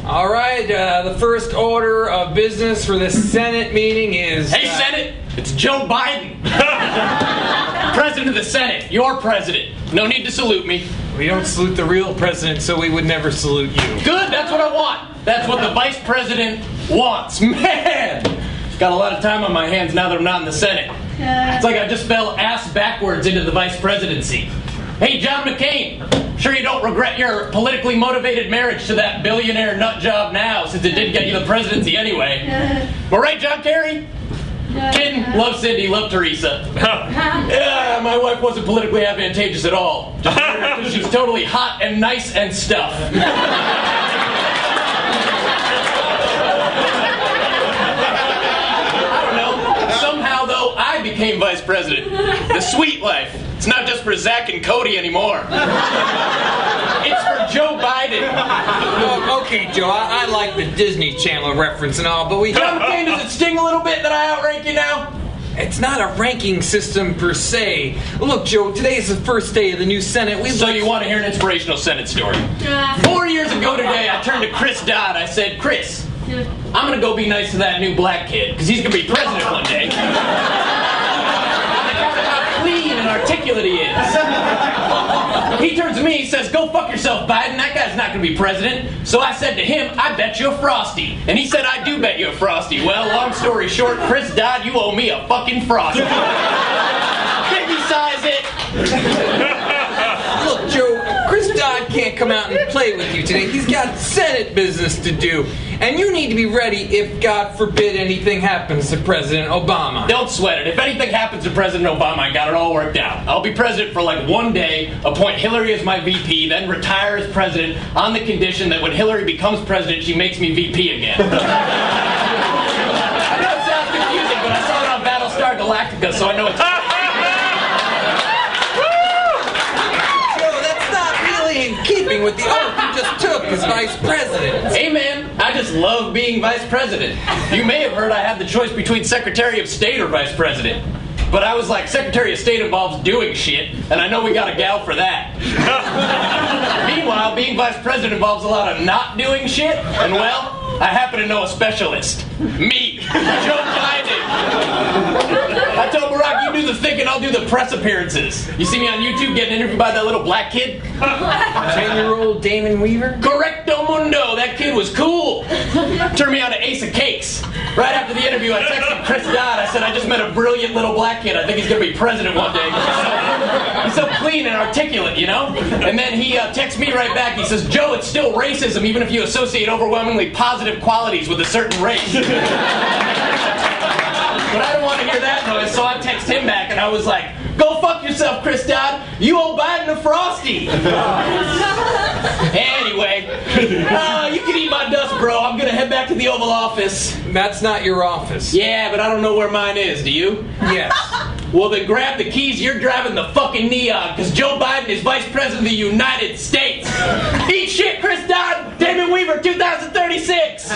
All right, the first order of business for the Senate meeting is... Hey, Senate, it's Joe Biden. President of the Senate, your president. No need to salute me. We don't salute the real president, so we would never salute you. Good, that's what I want. That's what the vice president wants. Man, got a lot of time on my hands now that I'm not in the Senate. It's like I just fell ass backwards into the vice presidency. Hey, John McCain, sure you don't regret your politically motivated marriage to that billionaire nut job now, since it did get you the presidency anyway. But right, John Kerry? Kidding. Love Cindy, love Teresa. Yeah, my wife wasn't politically advantageous at all. Just because she's totally hot and nice and stuff. I don't know. Somehow, though, I became vice president. The sweet life. It's not just for Zach and Cody anymore. It's for Joe Biden. Oh, okay, Joe, I like the Disney Channel reference and all, but we... John McCain, does it sting a little bit that I outrank you now? It's not a ranking system per se. Look, Joe, today is the first day of the new Senate. So you want to hear an inspirational Senate story? 4 years ago today, I turned to Chris Dodd. I said, Chris, I'm going to go be nice to that new black kid, because he's going to be president one day. How clean and articulate he is. He turns to me, he says, go fuck yourself, Biden. That guy's not going to be president. So I said to him, I bet you a Frosty. And he said, I do bet you a Frosty. Well, long story short, Chris Dodd, you owe me a fucking Frosty. Baby size it. Look, Joe, Chris Dodd can't come out and play with you today. He's got Senate business to do. And you need to be ready if, God forbid, anything happens to President Obama. Don't sweat it. If anything happens to President Obama, I got it all worked out. I'll be president for like 1 day, appoint Hillary as my VP, then retire as president on the condition that when Hillary becomes president, she makes me VP again. I know it sounds confusing, but I saw it on Battlestar Galactica, so I know it's... In keeping with the oath you just took as vice president. Hey man, I just love being vice president. You may have heard I had the choice between Secretary of State or vice president. But I was like, Secretary of State involves doing shit, and I know we got a gal for that. Meanwhile, being vice president involves a lot of not doing shit, and well, I happen to know a specialist. Me, Joe Biden. I told Barack, you do the thinking, I'll do the press appearances. You see me on YouTube getting interviewed by that little black kid? 10-year-old Damon Weaver? Correcto mundo, that kid was cool. Turned me on to Ace of Cakes. Right after the interview, I texted Chris Dodd. I said, I just met a brilliant little black kid. I think he's going to be president one day. He's so clean and articulate, you know? And then he texts me right back. He says, Joe, it's still racism even if you associate overwhelmingly positive qualities with a certain race. But I don't want to hear that noise, so I text him back and I was like, go fuck yourself, Chris Dodd. You owe Biden a Frosty. Anyway, you can eat my dust, bro. I'm going to head back to the Oval Office. That's not your office. Yeah, but I don't know where mine is. Do you? Yes. Well, then grab the keys. You're driving the fucking Neon, because Joe Biden is Vice President of the United States. Eat shit, Chris Dodd. Damon Weaver, 2036.